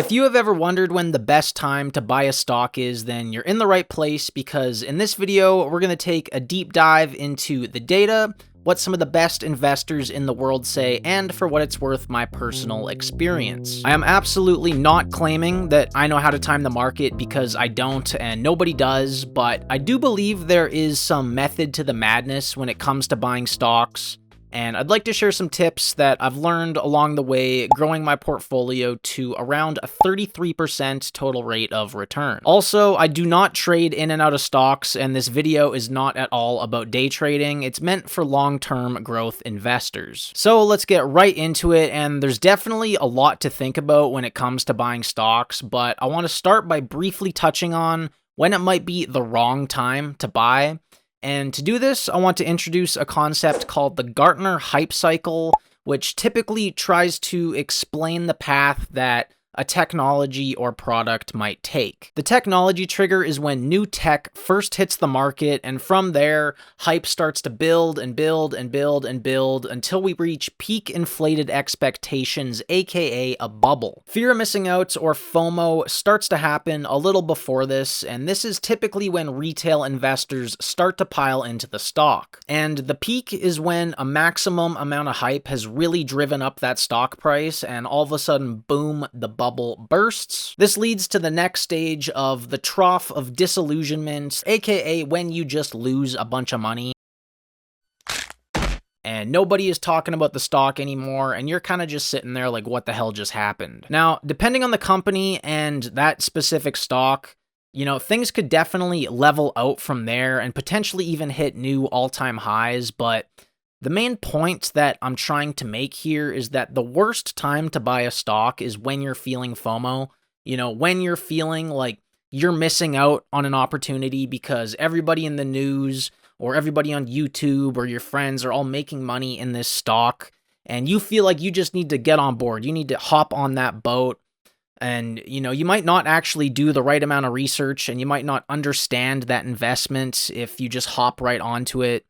If you have ever wondered when the best time to buy a stock is, then you're in the right place, because in this video, we're going to take a deep dive into the data, what some of the best investors in the world say, and for what it's worth, my personal experience. I am absolutely not claiming that I know how to time the market, because I don't and nobody does, but I do believe there is some method to the madness when it comes to buying stocks. And I'd like to share some tips that I've learned along the way, growing my portfolio to around a 33% total rate of return. Also, I do not trade in and out of stocks, and this video is not at all about day trading. It's meant for long-term growth investors. So let's get right into it, and there's definitely a lot to think about when it comes to buying stocks, but I want to start by briefly touching on when it might be the wrong time to buy. And to do this, I want to introduce a concept called the Gartner hype cycle, which typically tries to explain the path that a technology or product might take. The technology trigger is when new tech first hits the market, and from there, hype starts to build and build and build and build until we reach peak inflated expectations, aka a bubble. Fear of missing out, or FOMO, starts to happen a little before this, and this is typically when retail investors start to pile into the stock. And the peak is when a maximum amount of hype has really driven up that stock price, and all of a sudden, boom, the bubble bursts. This leads to the next stage of the trough of disillusionment, aka when you just lose a bunch of money and nobody is talking about the stock anymore, and you're kind of just sitting there like, what the hell just happened? Now, depending on the company and that specific stock, things could definitely level out from there and potentially even hit new all-time highs, but the main point that I'm trying to make here is that the worst time to buy a stock is when you're feeling FOMO, when you're feeling like you're missing out on an opportunity because everybody in the news or everybody on YouTube or your friends are all making money in this stock, and you feel like you just need to get on board. You need to hop on that boat. And, you might not actually do the right amount of research, and you might not understand that investment if you just hop right onto it.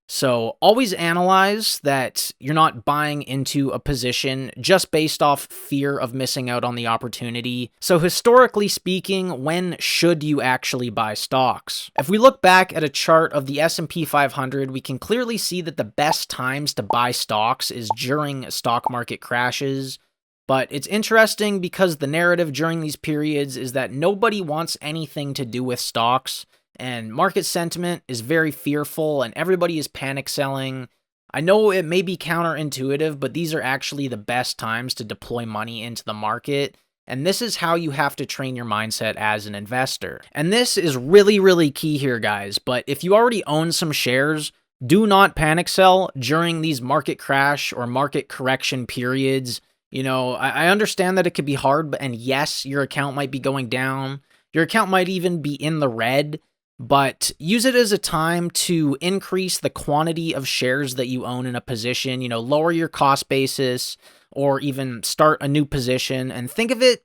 So always analyze that you're not buying into a position just based off fear of missing out on the opportunity. So historically speaking, when should you actually buy stocks? If we look back at a chart of the S&P 500, we can clearly see that the best times to buy stocks is during stock market crashes. But it's interesting because the narrative during these periods is that nobody wants anything to do with stocks, and market sentiment is very fearful, and everybody is panic selling. I know it may be counterintuitive, but these are actually the best times to deploy money into the market, and this is how you have to train your mindset as an investor. And this is really, really key here, guys, but if you already own some shares, do not panic sell during these market crash or market correction periods. I understand that it could be hard, and yes, your account might be going down. Your account might even be in the red, but use it as a time to increase the quantity of shares that you own in a position, lower your cost basis, or even start a new position, and think of it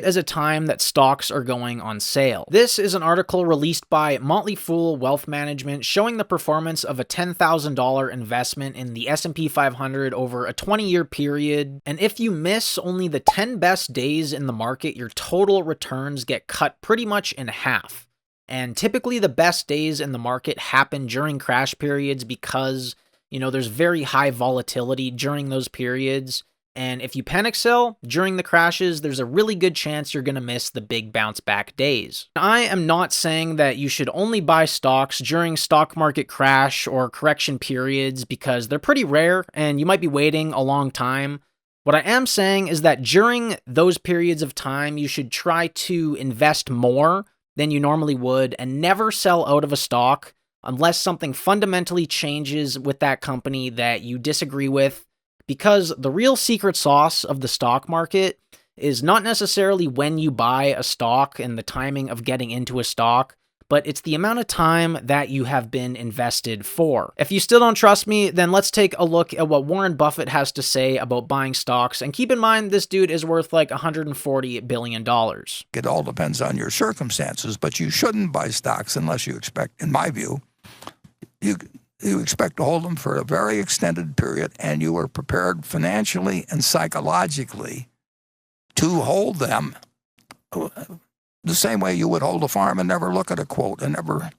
as a time that stocks are going on sale. This is an article released by Motley Fool Wealth Management showing the performance of a $10,000 investment in the S&P 500 over a 20-year period. And if you miss only the 10 best days in the market, your total returns get cut pretty much in half. And typically the best days in the market happen during crash periods because, there's very high volatility during those periods. And if you panic sell during the crashes, there's a really good chance you're going to miss the big bounce back days. I am not saying that you should only buy stocks during stock market crash or correction periods, because they're pretty rare and you might be waiting a long time. What I am saying is that during those periods of time, you should try to invest more than you normally would, and never sell out of a stock unless something fundamentally changes with that company that you disagree with, because the real secret sauce of the stock market is not necessarily when you buy a stock and the timing of getting into a stock, but it's the amount of time that you have been invested for. If you still don't trust me, then let's take a look at what Warren Buffett has to say about buying stocks. And keep in mind, this dude is worth like $140 billion. It all depends on your circumstances, but you shouldn't buy stocks unless you expect, in my view, you expect to hold them for a very extended period, and you are prepared financially and psychologically to hold them the same way you would hold a farm and never look at a quote and never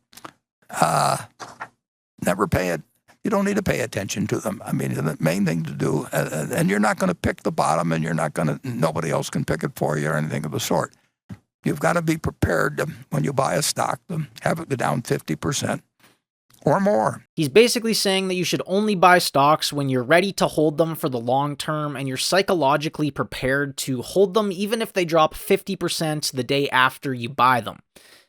pay it. You don't need to pay attention to them. I mean, the main thing to do, and you're not going to pick the bottom, and nobody else can pick it for you or anything of the sort. You've got to be prepared to, when you buy a stock, to have it go down 50% or more. He's basically saying that you should only buy stocks when you're ready to hold them for the long term and you're psychologically prepared to hold them even if they drop 50% the day after you buy them.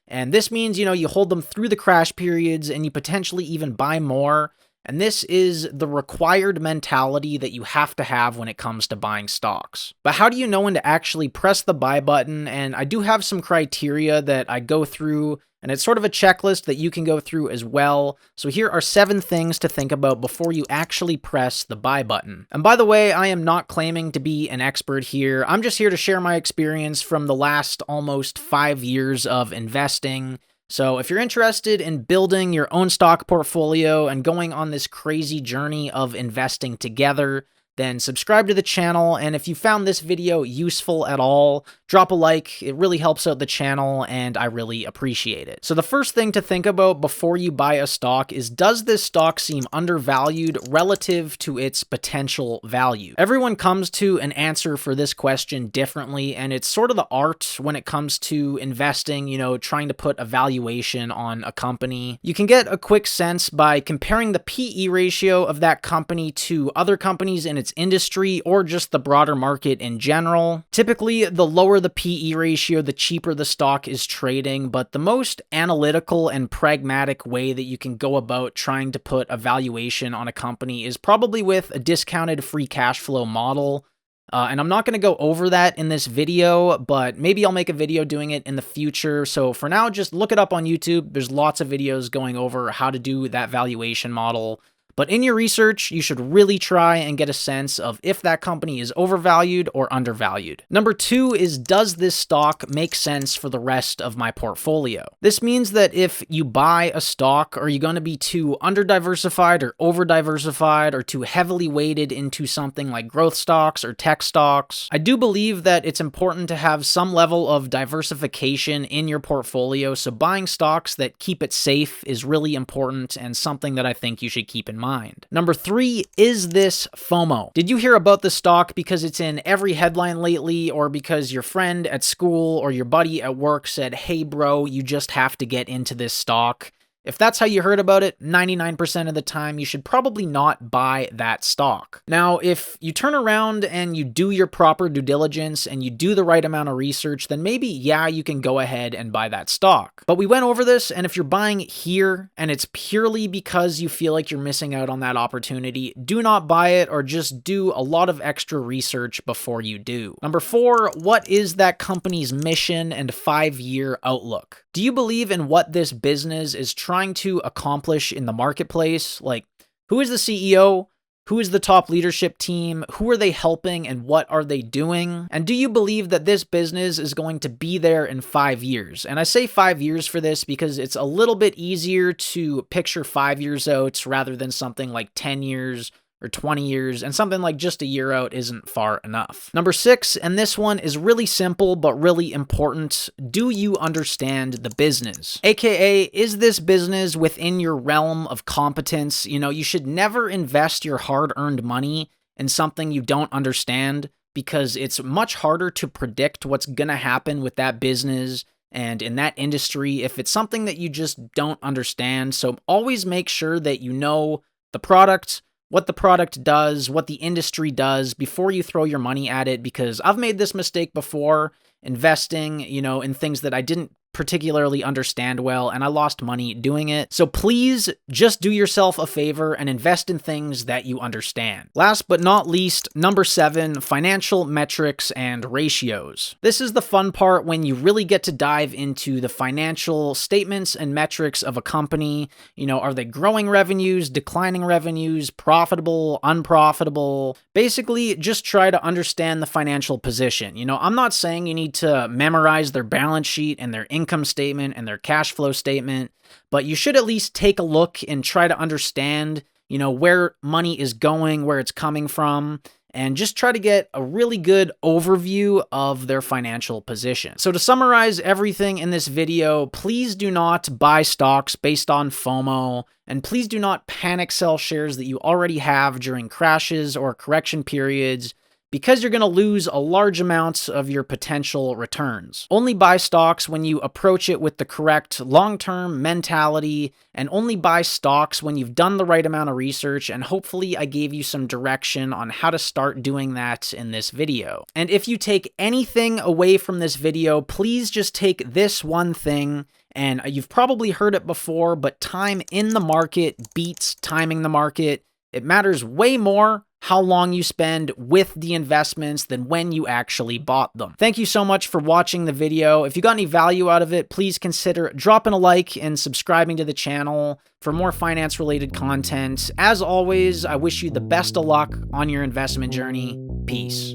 And this means, you hold them through the crash periods and you potentially even buy more. And this is the required mentality that you have to have when it comes to buying stocks. But how do you know when to actually press the buy button? And I do have some criteria that I go through, and it's sort of a checklist that you can go through as well. So here are 7 things to think about before you actually press the buy button. And by the way, I am not claiming to be an expert here. I'm just here to share my experience from the last almost 5 years of investing. So if you're interested in building your own stock portfolio and going on this crazy journey of investing together, then subscribe to the channel, and if you found this video useful at all, drop a like. It really helps out the channel, and I really appreciate it. So the first thing to think about before you buy a stock is, does this stock seem undervalued relative to its potential value? Everyone comes to an answer for this question differently, and it's sort of the art when it comes to investing, trying to put a valuation on a company. You can get a quick sense by comparing the PE ratio of that company to other companies in its industry or just the broader market in general. Typically, the lower the PE ratio, the cheaper the stock is trading, but the most analytical and pragmatic way that you can go about trying to put a valuation on a company is probably with a discounted free cash flow model. And I'm not going to go over that in this video, but maybe I'll make a video doing it in the future. So for now, just look it up on YouTube. There's lots of videos going over how to do that valuation model. But in your research, you should really try and get a sense of if that company is overvalued or undervalued. Number 2 is, does this stock make sense for the rest of my portfolio? This means that if you buy a stock, are you going to be too under-diversified or over-diversified or too heavily weighted into something like growth stocks or tech stocks? I do believe that it's important to have some level of diversification in your portfolio, so buying stocks that keep it safe is really important and something that I think you should keep in mind. Number 3, is this FOMO? Did you hear about the stock because it's in every headline lately, or because your friend at school or your buddy at work said, hey bro, you just have to get into this stock? If that's how you heard about it, 99% of the time, you should probably not buy that stock. Now, if you turn around and you do your proper due diligence and you do the right amount of research, then maybe, yeah, you can go ahead and buy that stock. But we went over this, and if you're buying here and it's purely because you feel like you're missing out on that opportunity, do not buy it, or just do a lot of extra research before you do. Number 4, what is that company's mission and 5-year outlook? Do you believe in what this business is trying to accomplish in the marketplace? Like, who is the CEO? Who is the top leadership team? Who are they helping and what are they doing? And do you believe that this business is going to be there in 5 years? And I say 5 years for this because it's a little bit easier to picture 5 years out rather than something like 10 years or 20 years, and something like just a year out isn't far enough. Number 6, and this one is really simple but really important. Do you understand the business? AKA, is this business within your realm of competence? You should never invest your hard-earned money in something you don't understand, because it's much harder to predict what's gonna happen with that business and in that industry if it's something that you just don't understand. So always make sure that you know the product, what the product does, what the industry does before you throw your money at it, because I've made this mistake before investing, in things that I didn't particularly understand well, and I lost money doing it. So please just do yourself a favor and invest in things that you understand. Last but not least, number 7, financial metrics and ratios. This is the fun part when you really get to dive into the financial statements and metrics of a company. Are they growing revenues, declining revenues, profitable, unprofitable? Basically, just try to understand the financial position. I'm not saying you need to memorize their balance sheet and their income statement and their cash flow statement, but you should at least take a look and try to understand, where money is going, where it's coming from, and just try to get a really good overview of their financial position. So to summarize everything in this video, please do not buy stocks based on FOMO, and please do not panic sell shares that you already have during crashes or correction periods, because you're going to lose a large amount of your potential returns. Only buy stocks when you approach it with the correct long-term mentality, and only buy stocks when you've done the right amount of research, and hopefully I gave you some direction on how to start doing that in this video. And if you take anything away from this video, please just take this one thing. And you've probably heard it before, but time in the market beats timing the market. It matters way more how long you spend with the investments than when you actually bought them. Thank you so much for watching the video. If you got any value out of it, please consider dropping a like and subscribing to the channel for more finance-related content. As always, I wish you the best of luck on your investment journey. Peace.